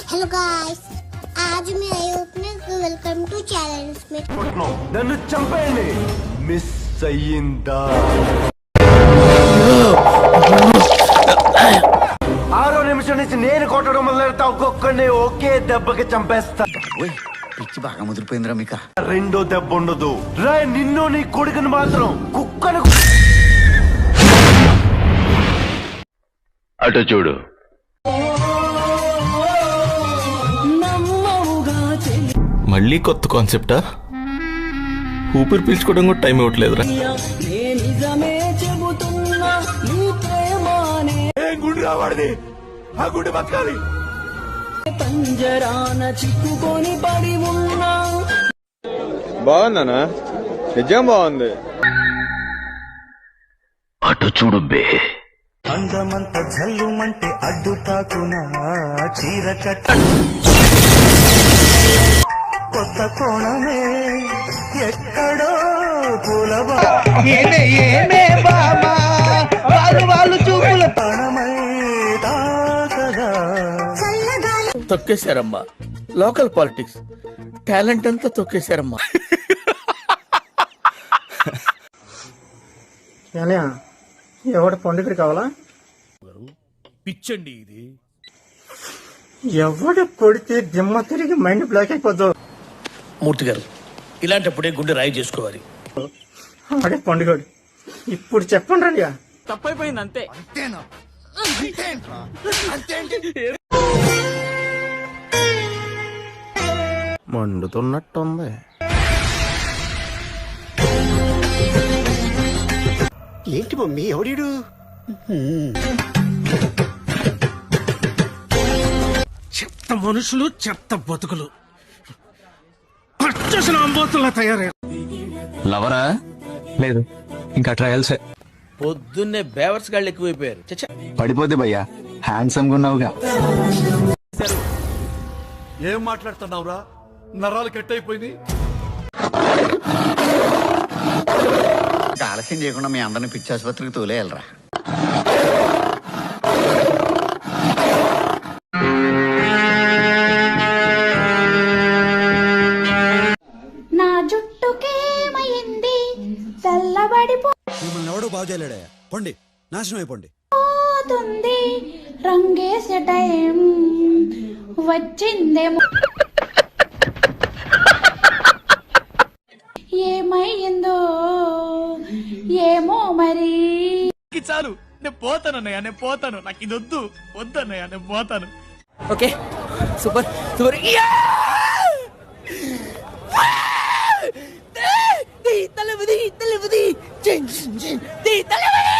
Hello guys, आज मैं आई हूँ अपने वेलकम टू चैलेंज में। నన్ను చంపేయండి మిస్ అయ్యిందా ఆరో నిమిషం నుంచి నేను కొట్టడం మొదలెడతా ఒక్కొక్కడిని ఒకే దెబ్బకి చంపేస్తా. పిచ్చి బాగా ముదిరిపోయిందిరా మీకు. రెండో దెబ్బ ఉండదు రా. నిన్ను నీ కొడుకుని మాత్రం కుక్కను అటు చూడు. మళ్ళీ కొత్త కాన్సెప్టా? ఊపిరి పీల్చుకోవడం కూడా టైం ఇవ్వట్లేదురా. గుడి రావాడిది, ఆ గుడి బతకాలి. బాగుందనా? నిజం బాగుంది. అటు చూడు బే. అందమంత జల్లుమంటే అడ్డు తాకునా చీర కట్ట కొత్త కోణమే ఎక్కడో పూలబా ప్రాణమై తాకగా. తొక్కేశారమ్మా. లోకల్ పాలిటిక్స్ టాలెంట్ అంతా తొక్కేశారమ్మా. ఎవడు పండుగ కావాలా? పిచ్చండి ఇది. ఎవడు కొడితే దిమ్మ తిరిగి మైండ్ బ్లాక్ అయిపోద్దు. మూర్తి గారు, ఇలాంటప్పుడే గుండె రాయి చేసుకోవాలి. ఆడే పండుగడు. ఇప్పుడు చెప్పండి రండి. తప్పైపోయింది అంతే. మండుతున్నట్టుంది. ఏంటి మమ్మీ ఎవడీడు? చెత్త మనుషులు, చెత్త బతుకులు పచ్చసిన అంబోతుల్లా తయారయ్యారు. లవరా? లేదు, ఇంకా ట్రయల్సే. పొద్దున్నే బేవర్స్ గాళ్ళు ఎక్కువైపోయారు. పడిపోతే భయ్యా, హ్యాండ్సమ్ గా ఉన్నావుగా. ఏం మాట్లాడుతున్నావురా? నరాలు కట్ అయిపోయింది. ఆలస్యం చేయకుండా మీ అందరిని పిచ్చి ఆసుపత్రికి తోలేయాలరా. నా జుట్టుకేమైంది తెల్లబడిపో మిమ్మల్ని ఎవడో బాగు చేయలేడా? పండి, నాశనం అయిపోండి. పోతుంది, రంగేసే టైం వచ్చిందేమో. ఏమైందో ఏమో మరి. చాలు, నేను పోతాను అన్నయ్య, నేను పోతాను. నాకు ఇది వద్దు, వద్దన్నయ్య, నేను పోతాను. Okay, super super. Thalapathy Thalapathy Thalapathy